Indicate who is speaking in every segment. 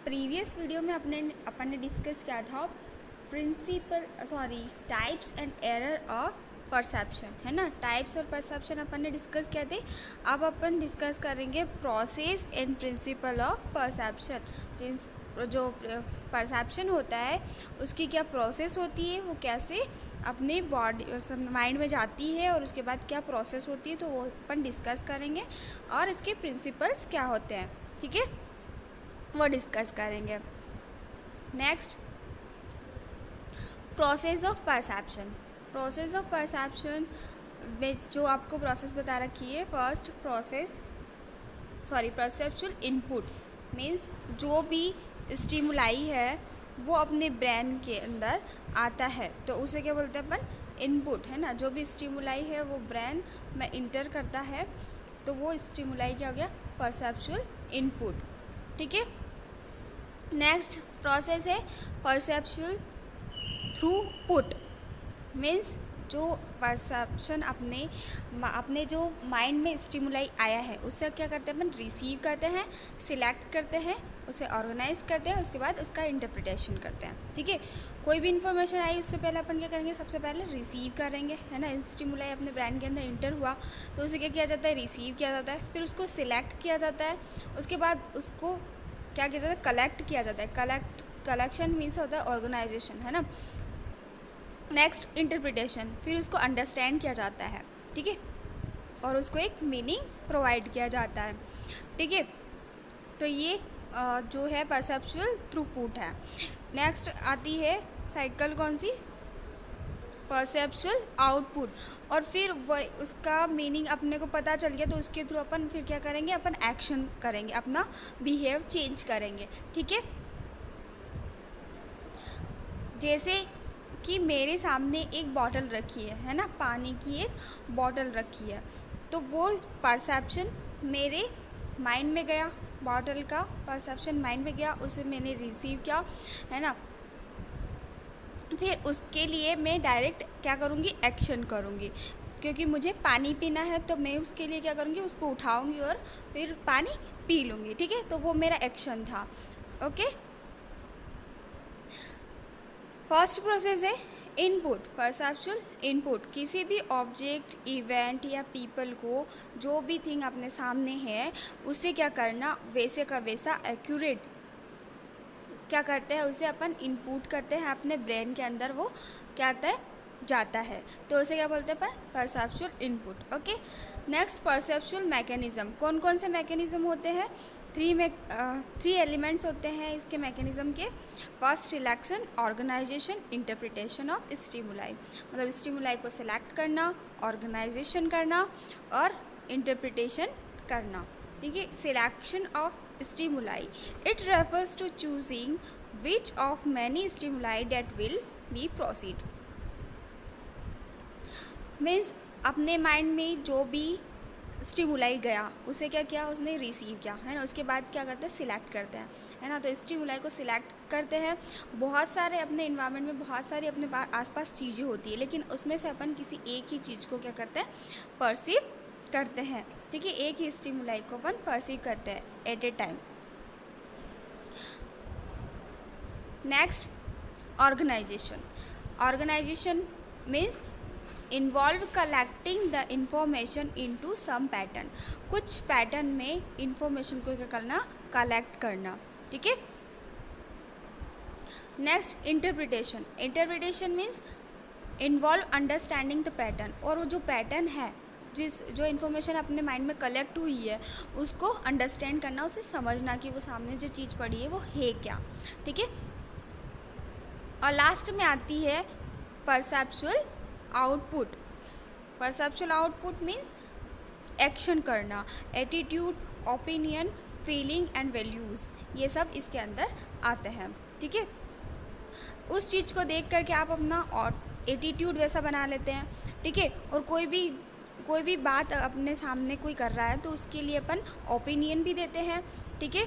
Speaker 1: Previous video में अपन ने discuss किया था types and error of perception, है ना। टाइप्स और परसेप्शन अपन ने डिस्कस किए थे। अब अपन डिस्कस करेंगे process and principle of perception. जो परसेप्शन होता है उसकी क्या प्रोसेस होती है, वो कैसे अपने बॉडी माइंड में जाती है और उसके बाद क्या प्रोसेस होती है, तो वो अपन डिस्कस करेंगे। और इसके प्रिंसिपल्स क्या होते हैं, ठीक है, वो डिस्कस करेंगे। Next, process of perception. Process of perception में जो आपको प्रोसेस बता रखी है, फर्स्ट परसेप्चुअल इनपुट मीन्स जो भी स्टिमुलाई है वो अपने ब्रेन के अंदर आता है, तो उसे क्या बोलते हैं अपन, इनपुट, है ना। जो भी स्टिमुलाई है वो ब्रेन में इंटर करता है, तो वो स्टिमुलाई क्या हो गया, परसेप्चुअल इनपुट, ठीक है। नेक्स्ट प्रोसेस है परसेप्चुअल थ्रूपुट मीन्स जो परसेप्शन अपने जो माइंड में स्टिमुलाई आया है उससे क्या करते हैं अपन, रिसीव करते हैं, सिलेक्ट करते हैं, उसे ऑर्गेनाइज करते हैं, उसके बाद उसका इंटरप्रिटेशन करते हैं, ठीक है। कोई भी इन्फॉर्मेशन आई उससे पहले अपन क्या करेंगे, सबसे पहले रिसीव करेंगे, है ना। स्टिमुलाई अपने ब्रेन के अंदर इंटर हुआ तो उसे क्या किया जाता है, रिसीव किया जाता है, फिर उसको सिलेक्ट किया जाता है, उसके बाद उसको क्या किया जाता है, कलेक्ट किया जाता है। कलेक्शन मीन्स होता है ऑर्गेनाइजेशन, है ना। नेक्स्ट इंटरप्रिटेशन, फिर उसको अंडरस्टैंड किया जाता है, ठीक है, और उसको एक मीनिंग प्रोवाइड किया जाता है, ठीक है। तो ये जो है परसेप्चुअल थ्रूपुट है। नेक्स्ट आती है साइकिल कौन सी, परसेप्चुअल आउटपुट। और फिर वह उसका मीनिंग अपने को पता चल गया तो उसके थ्रू अपन फिर क्या करेंगे, अपन एक्शन करेंगे, अपना बिहेव चेंज करेंगे, ठीक है। जैसे कि मेरे सामने एक बॉटल रखी है ना, पानी की एक बॉटल रखी है, तो वो परसेप्शन मेरे माइंड में गया, बॉटल का परसेप्शन माइंड में गया, उसे मैंने रिसीव किया, है ना। फिर उसके लिए मैं डायरेक्ट क्या करूँगी, एक्शन करूँगी, क्योंकि मुझे पानी पीना है तो मैं उसके लिए क्या करूँगी, उसको उठाऊँगी और फिर पानी पी लूँगी, ठीक है। तो वो मेरा एक्शन था, ओके। फर्स्ट प्रोसेस है इनपुट, परसेप्चुअल इनपुट। किसी भी ऑब्जेक्ट, इवेंट या पीपल को जो भी थिंग अपने सामने है उसे क्या करना, वैसे का वैसा एक्यूरेट क्या करते हैं, उसे अपन इनपुट करते हैं अपने ब्रेन के अंदर, वो क्या आता है, जाता है, तो उसे क्या बोलते हैं, perceptual input, okay. Next perceptual mechanism. कौन कौन से मैकेनिज़्म होते हैं, थ्री एलिमेंट्स होते हैं इसके मैकेनिज़्म के। First, selection, organisation, interpretation of stimuli. मतलब स्टिमुलाई को सिलेक्ट करना, ऑर्गेनाइजेशन करना और इंटरप्रिटेशन करना, ठीक है। Selection of stimuli, it refers to choosing which of many stimuli that will be proceed. Means अपने माइंड में जो भी स्टिमुलाई गया उसे क्या किया, उसने रिसीव किया, है ना। उसके बाद क्या करते हैं, सिलेक्ट करते हैं, है ना। तो स्टिमुलाई को सिलेक्ट करते हैं। बहुत सारे अपने इन्वायरमेंट में बहुत सारी अपने आसपास चीज़ें होती है, लेकिन उसमें से अपन किसी एक ही चीज़ को क्या करते हैं, परसीव करते हैं, ठीक है। एक ही स्टिमुलाई को अपन परसीव करते हैं at a time. Next, organisation. Organisation means involve collecting the information into some pattern. कुछ पैटर्न में इंफॉर्मेशन को क्या करना, कलेक्ट करना, ठीक है। Next, interpretation. Interpretation means involve understanding the pattern. और वो जो पैटर्न है, जो इन्फॉर्मेशन अपने माइंड में कलेक्ट हुई है उसको अंडरस्टैंड करना, उसे समझना कि वो सामने जो चीज़ पड़ी है वो है क्या, ठीक है। और लास्ट में आती है perceptual output. Perceptual output means action करना, attitude, opinion, feeling and values, ये सब इसके अंदर आते हैं, ठीक है। उस चीज़ को देख करके आप अपना और एटीट्यूड वैसा बना लेते हैं, ठीक है। और कोई भी बात अपने सामने कोई कर रहा है तो उसके लिए अपन ओपिनियन भी देते हैं, ठीक है।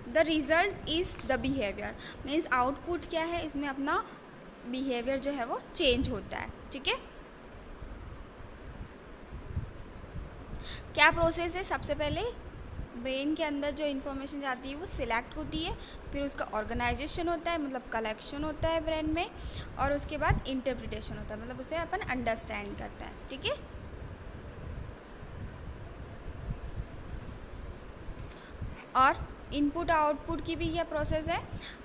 Speaker 1: The result is the behaviour means output क्या है, इसमें अपना बिहेवियर जो है वो चेंज होता है, ठीक है। क्या प्रोसेस है, सबसे पहले ब्रेन के अंदर जो इन्फॉर्मेशन जाती है वो सिलेक्ट होती है, फिर उसका ऑर्गेनाइजेशन होता है मतलब कलेक्शन होता है ब्रेन में, और उसके बाद इंटरप्रिटेशन होता है मतलब उसे अपन अंडरस्टैंड करते हैं। ठीक है, और इनपुट आउटपुट की भी यह प्रोसेस है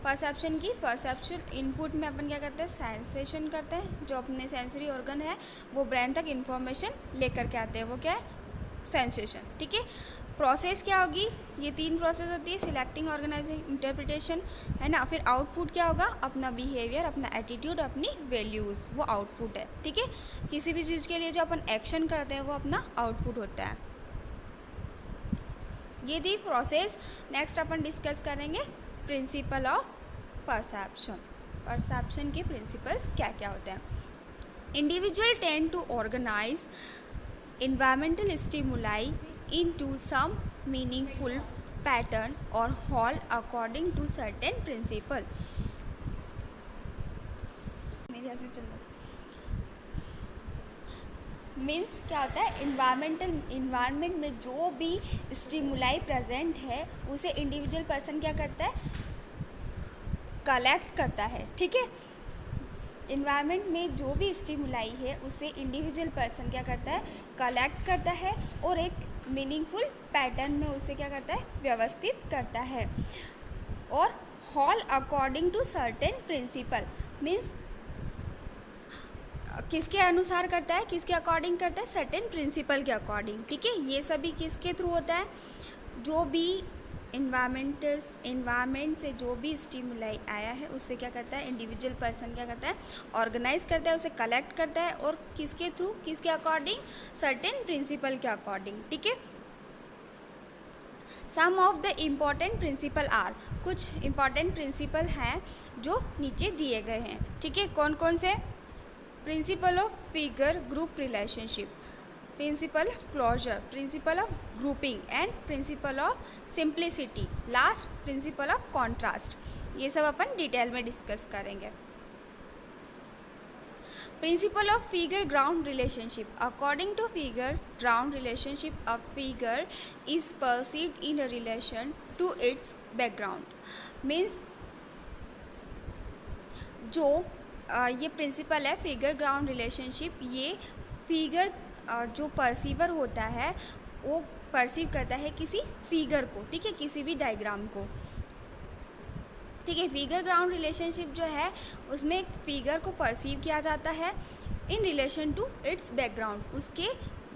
Speaker 1: परसेप्शन की। परसेप्शन इनपुट में अपन क्या करते हैं, सेंसेशन करते हैं, जो अपने सेंसरी ऑर्गन है वो ब्रेन तक इन्फॉर्मेशन लेकर के आते हैं, वो क्या है, सेंसेशन। ठीक है, प्रोसेस क्या होगी, ये 3 प्रोसेस होती है, सिलेक्टिंग, ऑर्गेनाइजिंग, इंटरप्रिटेशन, है ना। फिर आउटपुट क्या होगा, अपना बिहेवियर, अपना एटीट्यूड, अपनी वैल्यूज़, वो आउटपुट है। ठीक है, किसी भी चीज़ के लिए जो अपन एक्शन करते हैं वो अपना आउटपुट होता है। ये थी प्रोसेस। नेक्स्ट अपन डिस्कस करेंगे प्रिंसिपल ऑफ परसेप्शन। परसेप्शन के प्रिंसिपल्स क्या क्या होते हैं। Individual tend to organise environmental stimuli into some meaningful pattern or whole according to certain principle। मेरे ऐसे चल रहा मीन्स क्या होता है, इन्वायरमेंट में जो भी स्टिमुलाई प्रेजेंट है उसे इंडिविजुअल पर्सन क्या करता है, कलेक्ट करता है। ठीक है, इन्वायरमेंट में जो भी स्टिमुलाई है उसे इंडिविजुअल पर्सन क्या करता है, कलेक्ट करता है और एक मीनिंगफुल पैटर्न में उसे क्या करता है, व्यवस्थित करता है। और whole according to certain principle means किसके अनुसार करता है, किसके अकॉर्डिंग करता है, सर्टेन प्रिंसिपल के अकॉर्डिंग। ठीक है, ये सभी किसके थ्रू होता है, जो भी इन्वायरमेंट से जो भी स्टिमुलाई आया है उससे क्या करता है, इंडिविजुअल पर्सन क्या करता है, ऑर्गेनाइज करता है, उसे कलेक्ट करता है, और किसके थ्रू, किसके अकॉर्डिंग, सर्टेन प्रिंसिपल के अकॉर्डिंग। ठीक है, some of the important principle are, कुछ इम्पॉर्टेंट प्रिंसिपल हैं जो नीचे दिए गए हैं। ठीक है, कौन कौन से, principle of figure group relationship, principle of closure, principle of grouping and principle of simplicity, last principle of contrast. ये सब अपन डिटेल में डिस्कस करेंगे। Principle of figure ground relationship, according to figure ground relationship a figure is perceived in a relation to its background. Means जो ये principle है figure ground relationship, ये figure जो परसीवर होता है वो परसीव करता है किसी फिगर को। ठीक है, किसी भी डायग्राम को। ठीक है, फिगर ग्राउंड रिलेशनशिप जो है उसमें एक फिगर को परसीव किया जाता है in relation to its background, उसके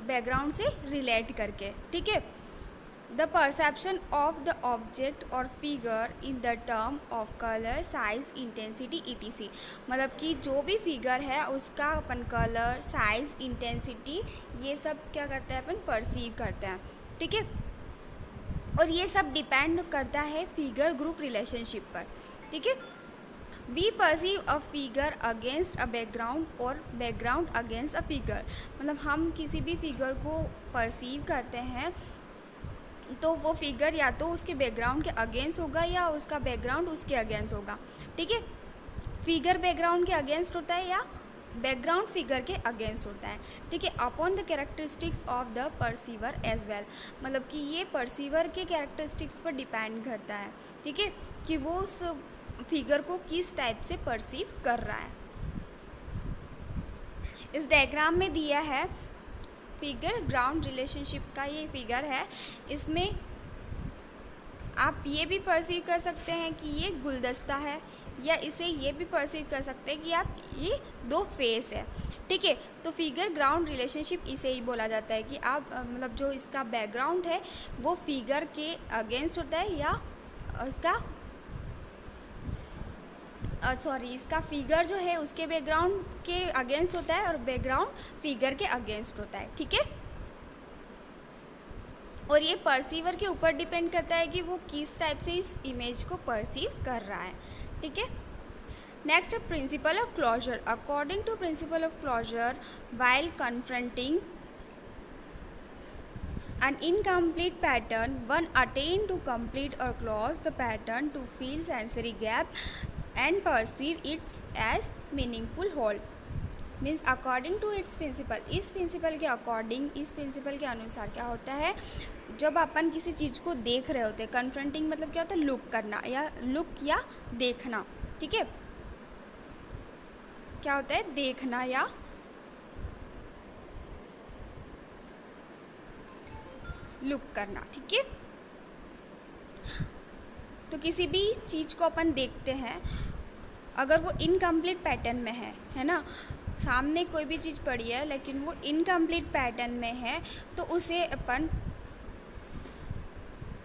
Speaker 1: बैकग्राउंड से रिलेट करके। ठीक है, the perception of the object और figure in the term of colour, size, intensity, ETC, मतलब कि जो भी फिगर है उसका अपन कलर, साइज, इंटेंसिटी ये सब क्या करते हैं, अपन परसीव करते हैं। ठीक है, और ये सब डिपेंड करता है फिगर ग्रुप रिलेशनशिप पर। ठीक है, we perceive a figure against a background और बैकग्राउंड अगेंस्ट अ फिगर, मतलब हम किसी भी फिगर को परसीव करते हैं तो वो फिगर या तो उसके बैकग्राउंड के अगेंस्ट होगा या उसका बैकग्राउंड उसके अगेंस्ट होगा। ठीक है, फिगर बैकग्राउंड के अगेंस्ट होता है या बैकग्राउंड फिगर के अगेंस्ट होता है। ठीक है, upon the characteristics of the perceiver as well, मतलब कि ये परसीवर के कैरेक्टरिस्टिक्स पर डिपेंड करता है। ठीक है, कि वो उस फिगर को किस टाइप से परसीव कर रहा है। इस डायग्राम में दिया है फिगर ग्राउंड रिलेशनशिप का ये फिगर है, इसमें आप ये भी परसीव कर सकते हैं कि ये गुलदस्ता है, या इसे ये भी परसीव कर सकते हैं कि आप ये 2 फेस है। ठीक है, तो फिगर ग्राउंड रिलेशनशिप इसे ही बोला जाता है कि आप मतलब जो इसका बैकग्राउंड है वो फिगर के अगेंस्ट होता है या इसका फिगर जो है उसके बैकग्राउंड के अगेंस्ट होता है और बैकग्राउंड फिगर के अगेंस्ट होता है। ठीक है, और ये परसीवर के ऊपर डिपेंड करता है कि वो किस टाइप से इस इमेज को परसीव कर रहा है। ठीक है, next principle of closure, according to principle of closure while confronting an incomplete pattern, one attain to complete or close the pattern to fill sensory gap and perceive it as meaningful whole। Means according to its principle, इस principle के according, इस principle के अनुसार क्या होता है, जब अपन किसी चीज़ को देख रहे होते हैं, कन्फ्रंटिंग मतलब क्या होता है, लुक करना या लुक या देखना, ठीक है, क्या होता है, देखना या लुक करना, ठीक है। तो किसी भी चीज़ को अपन देखते हैं, अगर वो इनकम्प्लीट पैटर्न में है ना, सामने कोई भी चीज़ पड़ी है लेकिन वो इनकम्प्लीट पैटर्न में है, तो उसे अपन,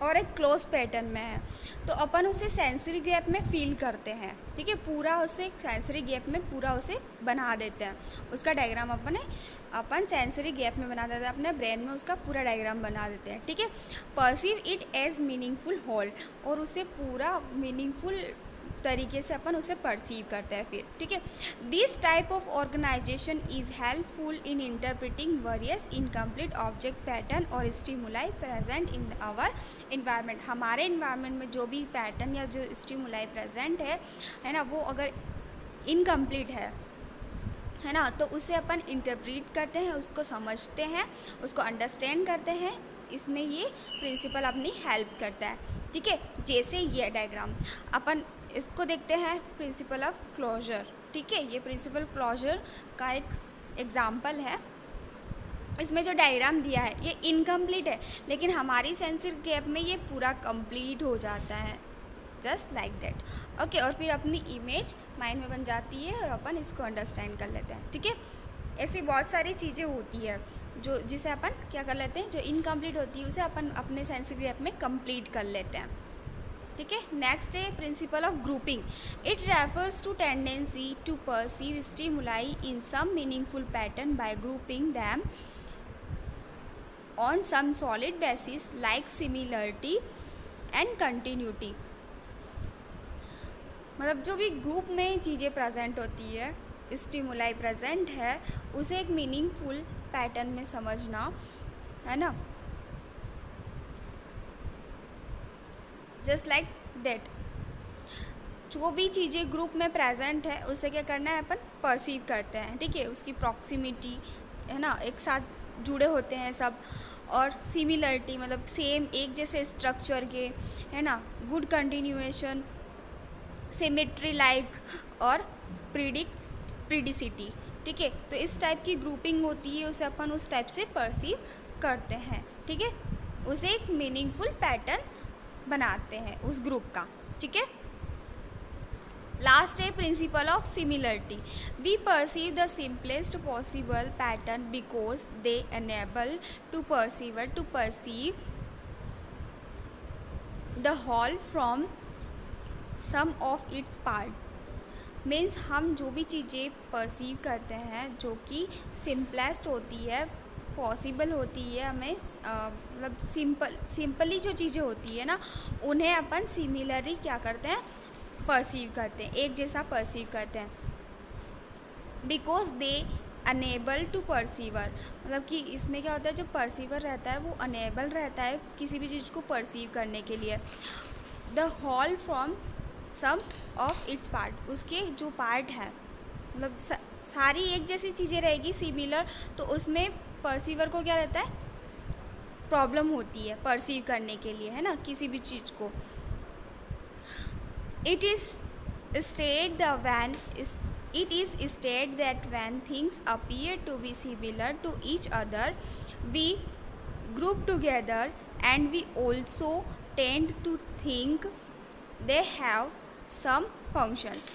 Speaker 1: और एक क्लोज पैटर्न में है तो अपन उसे सेंसरी गैप में फील करते हैं, ठीक है, पूरा उसे सेंसरी गैप में पूरा उसे बना देते हैं, उसका डायग्राम अपन सेंसरी गैप में बना देते हैं, अपने ब्रेन में उसका पूरा डायग्राम बना देते हैं, ठीक है। Perceive it as meaningful whole, और उसे पूरा मीनिंगफुल तरीके से अपन उसे परसीव करते हैं फिर, ठीक है। This type of organization is helpful in interpreting various incomplete object pattern और stimuli present in our environment. हमारे इन्वायरमेंट में जो भी पैटर्न या जो स्टिमुलाई प्रेजेंट है ना, वो अगर इनकम्प्लीट है ना, तो उसे अपन इंटरप्रेट करते हैं, उसको समझते हैं, उसको अंडरस्टैंड करते हैं, इसमें ये प्रिंसिपल अपनी हेल्प करता है, ठीक है। जैसे ये डायग्राम अपन इसको देखते हैं, प्रिंसिपल ऑफ क्लोजर, ठीक है, ये प्रिंसिपल क्लोजर का एक एग्जाम्पल है। इसमें जो डायग्राम दिया है ये इनकम्प्लीट है, लेकिन हमारी सेंसरी गैप में ये पूरा कंप्लीट हो जाता है, जस्ट लाइक दैट, ओके। और फिर अपनी इमेज माइंड में बन जाती है और अपन इसको अंडरस्टैंड कर लेते हैं, ठीक है। ऐसी बहुत सारी चीज़ें होती है जो जिसे अपन क्या कर लेते हैं, जो इनकम्प्लीट होती है उसे अपन अपने सेंसरी गैप में कंप्लीट कर लेते हैं, ठीक है। नेक्स्ट है principle of grouping. It refers to tendency to perceive stimuli in some meaningful pattern by grouping them on some solid basis like similarity and continuity. मतलब जो भी ग्रुप में चीज़ें प्रेजेंट होती है, स्टिमुलाई प्रेजेंट है, उसे एक मीनिंगफुल पैटर्न में समझना, है ना, जस्ट लाइक दैट। जो भी चीज़ें ग्रुप में प्रेजेंट है उसे क्या करना है, अपन परसीव करते हैं, ठीक है, उसकी प्रॉक्सिमिटी, है ना, एक साथ जुड़े होते हैं सब, और सिमिलरिटी मतलब सेम एक जैसे स्ट्रक्चर के, है ना, गुड कंटिन्यूएशन, सिमेट्री लाइक, और प्रीडिसिटी, ठीक है। तो इस टाइप की ग्रुपिंग होती है, उसे अपन उस टाइप से परसीव करते हैं, ठीक है, उसे एक मीनिंगफुल पैटर्न बनाते हैं उस ग्रुप का, ठीक है। लास्ट है principle of similarity. We perceive the simplest possible pattern because they enable to perceive the whole from some of its part. Means हम जो भी चीज़ें परसीव करते हैं जो कि सिंपलेस्ट होती है, पॉसिबल होती है, हमें मतलब सिंपली जो चीज़ें होती है ना, उन्हें अपन सिमिलरली क्या करते हैं, परसीव करते हैं, एक जैसा परसीव करते हैं। Because they enable to perceiver, मतलब कि इसमें क्या होता है, जो परसीवर रहता है वो अनेबल रहता है किसी भी चीज़ को परसीव करने के लिए। The whole from some of its part, उसके जो पार्ट है, मतलब सारी एक जैसी चीज़ें रहेगी सिमिलर, तो उसमें परसीवर को क्या रहता है, प्रॉब्लम होती है परसीव करने के लिए, है ना, किसी भी चीज़ को। It is stated that when things appear to be similar to each other, we group together, and we also tend to think they have some functions।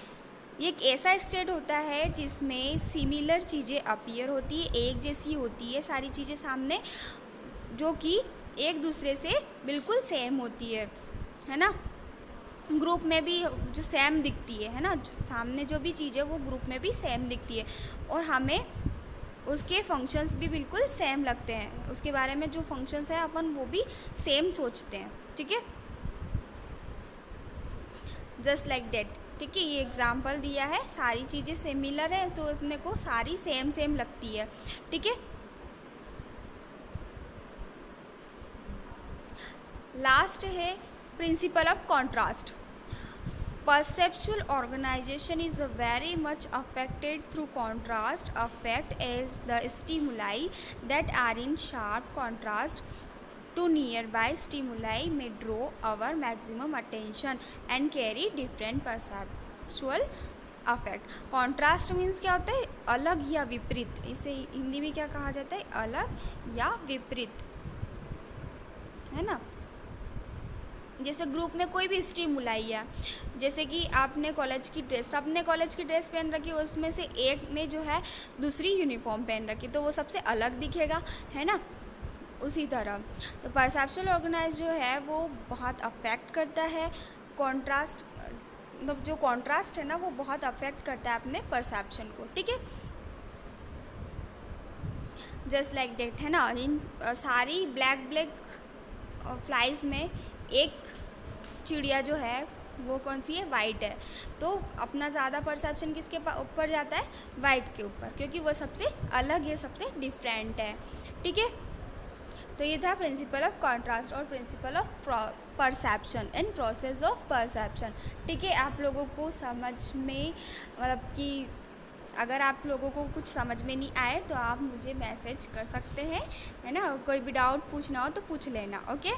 Speaker 1: ये एक ऐसा स्टेट होता है जिसमें सिमिलर चीज़ें अपीयर होती है, एक जैसी होती है सारी चीज़ें सामने, जो कि एक दूसरे से बिल्कुल सेम होती है ना। ग्रुप में भी जो सेम दिखती है ना, सामने जो भी चीज़ है वो ग्रुप में भी सेम दिखती है, और हमें उसके फंक्शंस भी बिल्कुल सेम लगते हैं, उसके बारे में जो फंक्शंस हैं अपन वो भी सेम सोचते हैं, ठीक है, जस्ट लाइक दैट, ठीक है। ये एग्जाम्पल दिया है, सारी चीज़ें सिमिलर है तो अपने को सारी सेम लगती है, ठीक है। लास्ट है principle of contrast. Perceptual organization is very much affected through contrast effect, as the stimuli that are in sharp contrast to nearby stimuli में draw our maximum attention and carry different perceptual affect. Contrast means क्या होता है, अलग या विपरीत। इसे हिंदी में क्या कहा जाता है, अलग या विपरीत, है ना। जैसे ग्रुप में कोई भी स्टिमुलाई है, जैसे कि आपने कॉलेज की ड्रेस, सबने कॉलेज की ड्रेस पहन रखी, उसमें से एक ने जो है दूसरी यूनिफॉर्म पहन रखी, तो वो सबसे अलग दिखेगा, है ना। उसी तरह तो परसेप्चुअल ऑर्गेनाइज जो है वो बहुत अफेक्ट करता है कॉन्ट्रास्ट, मतलब जो कॉन्ट्रास्ट है ना वो बहुत अफेक्ट करता है अपने परसेप्शन को, ठीक है। जस्ट लाइक दैट, है ना। इन सारी ब्लैक फ्लाइज में एक चिड़िया जो है वो कौन सी है, वाइट है, तो अपना ज़्यादा परसेप्शन किसके ऊपर जाता है, वाइट के ऊपर, क्योंकि वो सबसे अलग है, सबसे डिफरेंट है, ठीक है। तो ये था प्रिंसिपल ऑफ कॉन्ट्रास्ट और principal of perception and process of perception, ठीक है। आप लोगों को समझ में, मतलब कि अगर आप लोगों को कुछ समझ में नहीं आए तो आप मुझे मैसेज कर सकते हैं, है ना। कोई भी डाउट पूछना हो तो पूछ लेना, ओके।